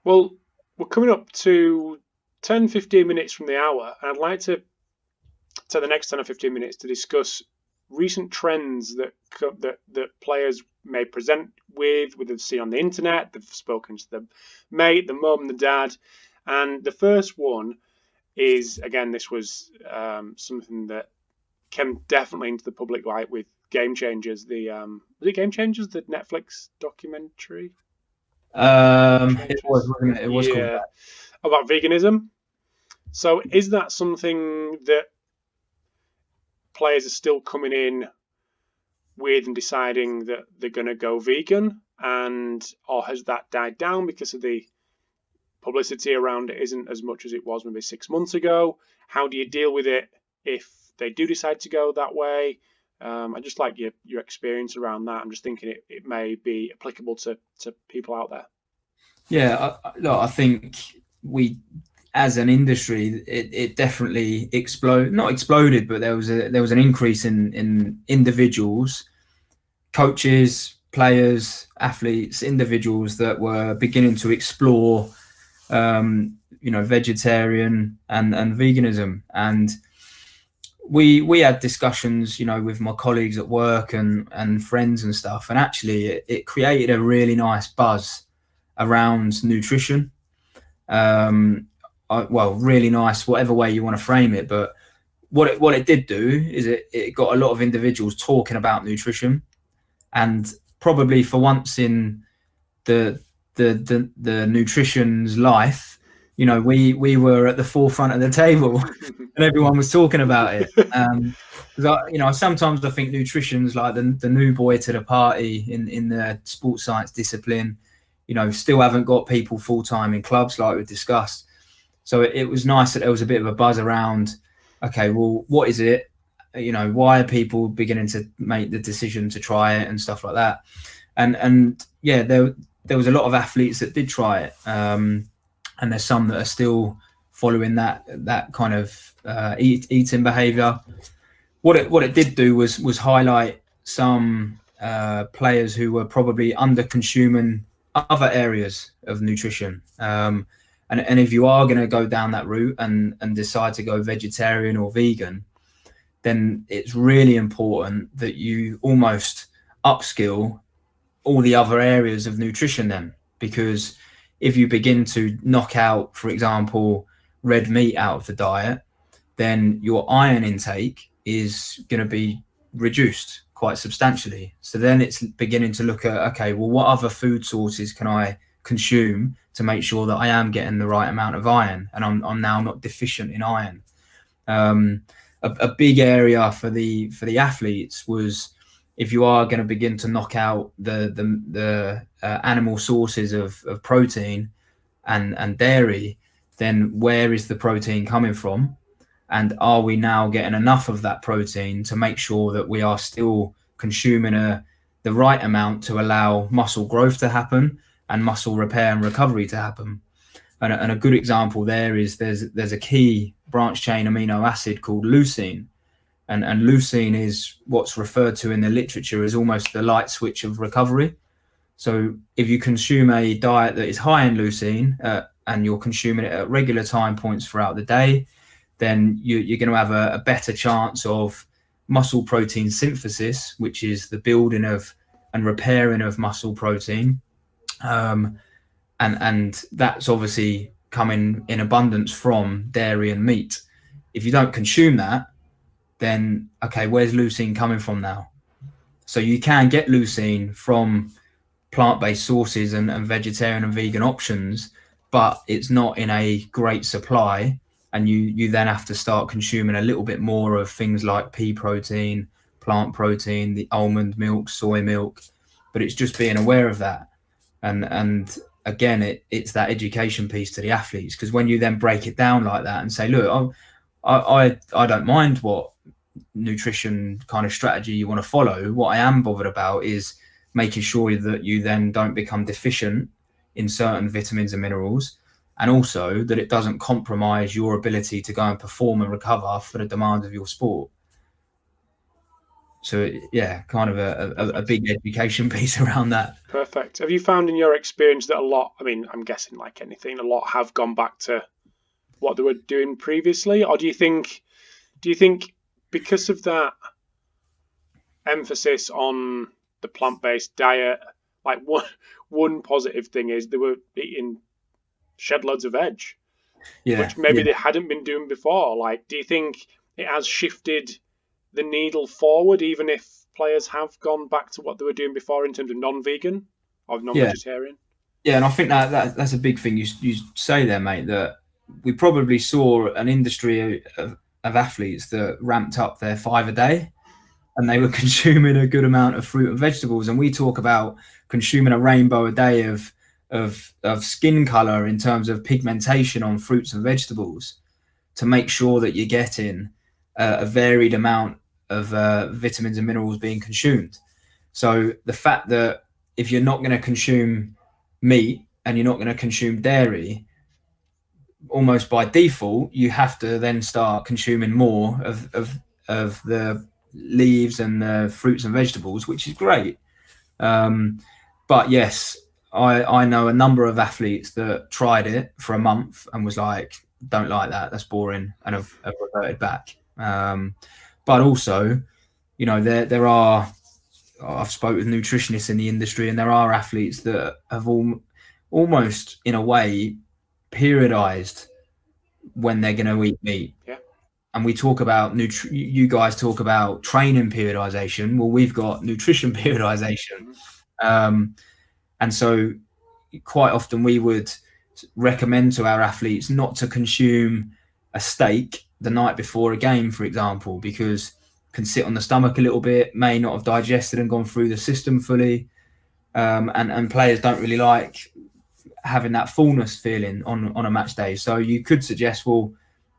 Well, we're coming up to 10, 15 minutes from the hour, and I'd like to take the next 10 or 15 minutes to discuss recent trends that players may present with they've seen on the internet, they've spoken to the mate, the mum, the dad. And the first one is, again, this was something that came definitely into the public light with Game Changers. Was it Game Changers, the Netflix documentary? It was, wasn't it? It was called that. About veganism. So is that something that players are still coming in with and deciding that they're going to go vegan, or has that died down because of the publicity around it isn't as much as it was maybe 6 months ago? How do you deal with it if they do decide to go that way? I just like your experience around that. I'm just thinking it may be applicable to people out there. Yeah, I think we, as an industry, it definitely not exploded, but there was an increase in individuals, coaches, players, athletes, individuals that were beginning to explore vegetarian and veganism. And we had discussions, with my colleagues at work and friends and stuff. And actually it created a really nice buzz around nutrition. Really nice, whatever way you want to frame it. But what it did do is it got a lot of individuals talking about nutrition, and probably for once in the nutrition's life, we were at the forefront of the table and everyone was talking about it. Because sometimes I think nutrition's like the new boy to the party in the sports science discipline. Still haven't got people full-time in clubs like we discussed. So it was nice that there was a bit of a buzz around, okay, well, what is it? Why are people beginning to make the decision to try it and stuff like that? And yeah, there was a lot of athletes that did try it. And there's some that are still following that kind of eating behaviour. What it did do was highlight some players who were probably under consuming other areas of nutrition. And if you are going to go down that route and decide to go vegetarian or vegan, then it's really important that you almost upskill all the other areas of nutrition then. Because if you begin to knock out, for example, red meat out of the diet, then your iron intake is going to be reduced quite substantially. So then it's beginning to look at, okay, well, what other food sources can I consume to make sure that I am getting the right amount of iron and I'm now not deficient in iron. A big area for the athletes was, if you are going to begin to knock out the animal sources of protein and dairy, then where is the protein coming from? And are we now getting enough of that protein to make sure that we are still consuming the right amount to allow muscle growth to happen and muscle repair and recovery to happen? And a good example there is there's a key branch chain amino acid called leucine. And leucine is what's referred to in the literature as almost the light switch of recovery. So if you consume a diet that is high in leucine and you're consuming it at regular time points throughout the day, then you're going to have a better chance of muscle protein synthesis, which is the building of and repairing of muscle protein. And and that's obviously coming in abundance from dairy and meat. If you don't consume that, then okay, where's leucine coming from now? So you can get leucine from plant-based sources and vegetarian and vegan options, but it's not in a great supply, and you then have to start consuming a little bit more of things like pea protein, plant protein, the almond milk, soy milk. But it's just being aware of that, and again, it's that education piece to the athletes, because when you then break it down like that and say, look, I don't mind what nutrition kind of strategy you want to follow. What I am bothered about is making sure that you then don't become deficient in certain vitamins and minerals, and also that it doesn't compromise your ability to go and perform and recover for the demands of your sport. So yeah, kind of a big education piece around that. Perfect. Have you found in your experience that a lot, I mean, I'm guessing like anything, a lot have gone back to what they were doing previously? Or do you think because of that emphasis on the plant-based diet, like one positive thing is they were eating shed loads of veg, which maybe they hadn't been doing before. Like, do you think it has shifted the needle forward, even if players have gone back to what they were doing before in terms of non-vegan or non-vegetarian? Yeah, and I think that's a big thing you say there, mate, that we probably saw an industry of athletes that ramped up their 5 a day, and they were consuming a good amount of fruit and vegetables. And we talk about consuming a rainbow a day of skin color in terms of pigmentation on fruits and vegetables to make sure that you're getting a varied amount of vitamins and minerals being consumed. So the fact that if you're not going to consume meat and you're not going to consume dairy, almost by default, you have to then start consuming more of the leaves and the fruits and vegetables, which is great. But yes, I know a number of athletes that tried it for a month and was like, don't like that, that's boring, and have reverted back. But also, you know, there are, I've spoken with nutritionists in the industry, and there are athletes that have almost in a way periodized when they're going to eat meat. Yeah. And we talk about you guys talk about training periodization. Well, we've got nutrition periodization. And so quite often we would recommend to our athletes not to consume a steak the night before a game, for example, because it can sit on the stomach a little bit, may not have digested and gone through the system fully. And players don't really like having that fullness feeling on a match day. So you could suggest, well,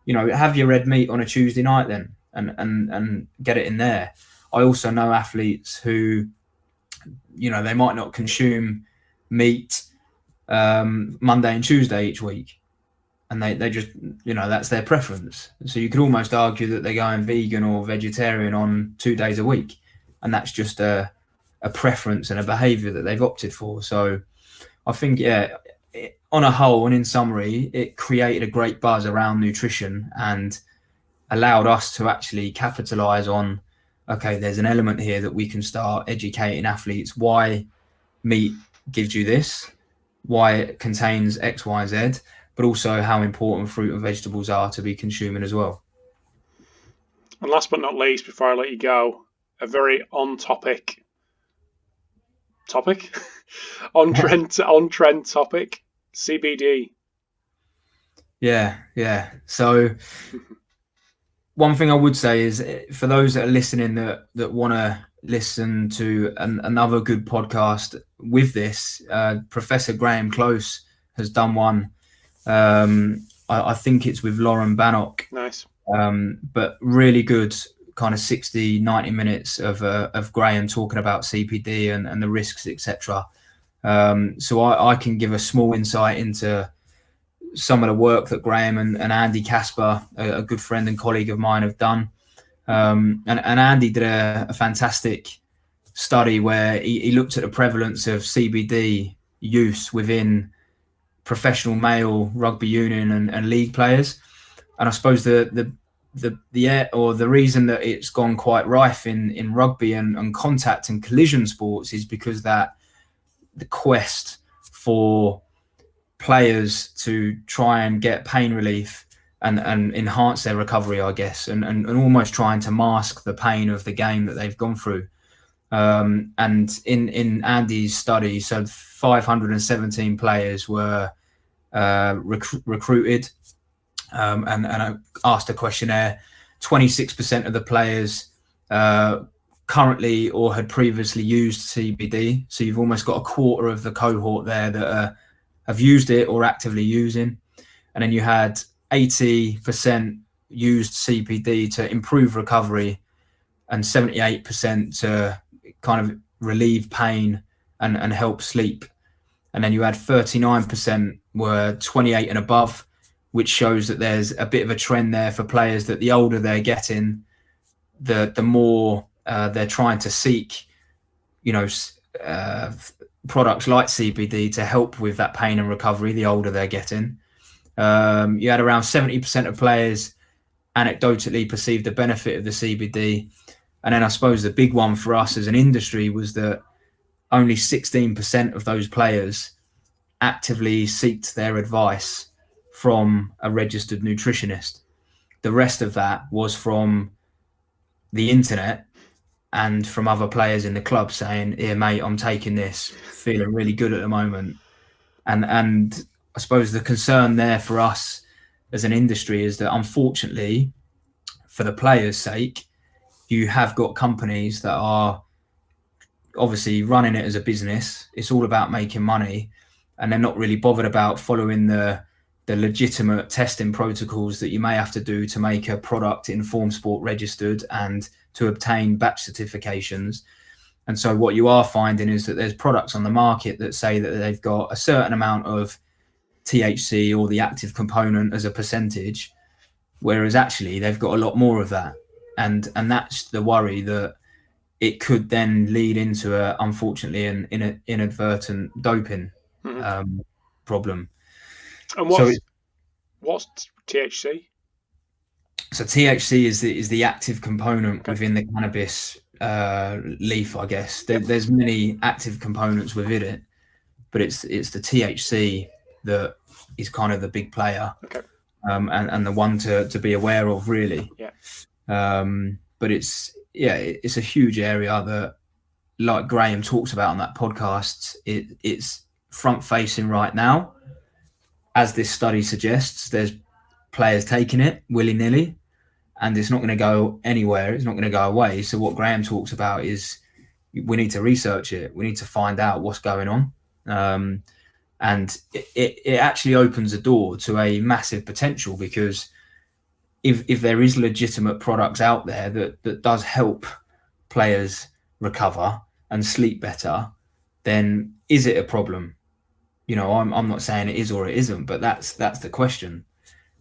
you know, have your red meat on a Tuesday night then, and get it in there. I also know athletes who, you know, they might not consume meat Monday and Tuesday each week, and they just, you know, that's their preference. So you could almost argue that they're going vegan or vegetarian on 2 days a week, and that's just a preference and a behavior that they've opted for. So I think, yeah, on a whole and in summary, it created a great buzz around nutrition and allowed us to actually capitalize on, okay, there's an element here that we can start educating athletes why meat gives you this, why it contains X, Y, Z, but also how important fruit and vegetables are to be consuming as well. And last but not least, before I let you go, a very on trend topic, CBD. Yeah. So one thing I would say is, for those that are listening that want to listen to another good podcast with this, Professor Graham Close has done one. I think it's with Lauren Bannock. Nice. But really good, kind of 60, 90 minutes of Graham talking about CBD and the risks, etc. So I can give a small insight into some of the work that Graham and Andy Casper, a good friend and colleague of mine, have done. And Andy did a fantastic study where he looked at the prevalence of CBD use within professional male rugby union and league players. And I suppose the reason that it's gone quite rife in rugby and contact and collision sports is because that the quest for players to try and get pain relief and enhance their recovery, I guess, and almost trying to mask the pain of the game that they've gone through. And in Andy's study, so 517 players were recruited, and I asked a questionnaire. 26% of the players currently or had previously used CBD. So you've almost got a quarter of the cohort there that have used it or actively using. And then you had 80% used CBD to improve recovery and 78% to kind of relieve pain and help sleep. And then you had 39% were 28 and above, which shows that there's a bit of a trend there for players that the older they're getting, the more they're trying to seek, products like CBD to help with that pain and recovery the older they're getting. You had around 70% of players anecdotally perceived the benefit of the CBD. And then I suppose the big one for us as an industry was that only 16% of those players actively sought their advice from a registered nutritionist. The rest of that was from the internet and from other players in the club saying, "Here, mate, I'm taking this, feeling really good at the moment." And I suppose the concern there for us as an industry is that, unfortunately, for the players' sake, you have got companies that are obviously running it as a business. It's all about making money, and they're not really bothered about following the legitimate testing protocols that you may have to do to make a product Inform Sport registered and to obtain batch certifications. And so what you are finding is that there's products on the market that say that they've got a certain amount of THC or the active component as a percentage, whereas actually they've got a lot more of that. And that's the worry, that it could then lead into unfortunately an inadvertent doping problem. And what's THC? So THC is the active component within the cannabis leaf, I guess. There's many active components within it, but it's the THC that is kind of the big player, and the one to be aware of, really. But it's a huge area that, like Graham talks about on that podcast, it's front facing right now. As this study suggests, there's players taking it willy-nilly, and it's not going to go anywhere. It's not going to go away. So what Graham talks about is we need to research it. We need to find out what's going on. And it actually opens a door to a massive potential, because if there is legitimate products out there that does help players recover and sleep better, then is it a problem? I'm not saying it is or it isn't, but that's the question.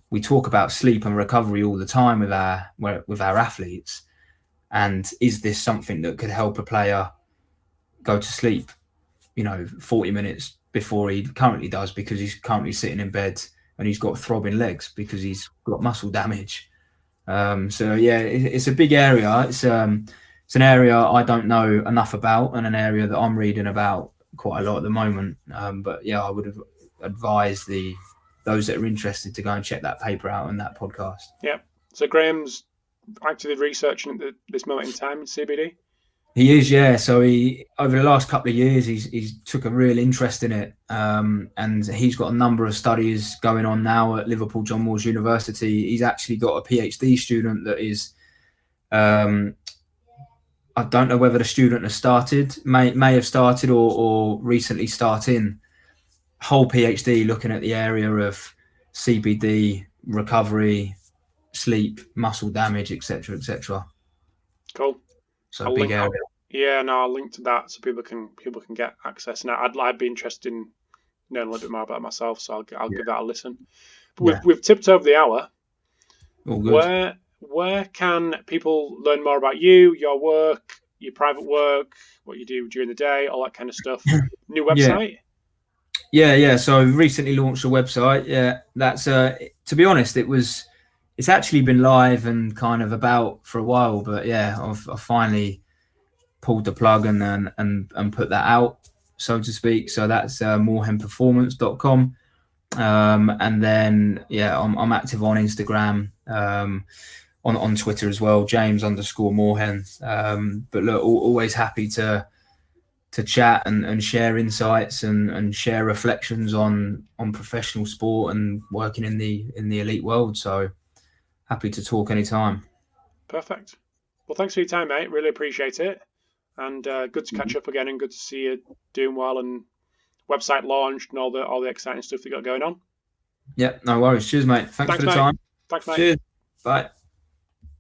We talk about sleep and recovery all the time with our athletes, and is this something that could help a player go to sleep 40 minutes before he currently does, because he's currently sitting in bed and he's got throbbing legs because he's got muscle damage. It's a big area. It's an area I don't know enough about, and an area that I'm reading about quite a lot at the moment. But I would advise those that are interested to go and check that paper out and that podcast. Yeah. So Graham's actively researching at this moment in time in CBD? He is, yeah. So he, over the last couple of years, he's took a real interest in it. And he's got a number of studies going on now at Liverpool John Moores University. He's actually got a PhD student that is, I don't know whether the student has started, may have started or recently starting, whole PhD looking at the area of CBD, recovery, sleep, muscle damage, etc., etc. Cool. So big area. I'll link to that so people can get access. Now, I'd be interested in knowing a little bit more about it myself, so I'll give that a listen. But we've tipped over the hour. All good. Where can people learn more about you, your work, your private work, what you do during the day, all that kind of stuff? New website? Yeah. So I've recently launched a website. Yeah, that's to be honest, it's actually been live and kind of about for a while, but I've finally pulled the plug and put that out, so to speak. So that's morehenperformance.com. And then, I'm active on Instagram, on Twitter as well, James_Morehen. But look, always happy to chat and share insights and share reflections on professional sport and working in the elite world. So happy to talk anytime. Perfect. Well, thanks for your time, mate. Really appreciate it. And good to catch up again, and good to see you doing well and website launched and all the exciting stuff you got going on. Yeah, no worries. Cheers, mate. Thanks for the mate. time. Thanks, mate. Cheers. Bye.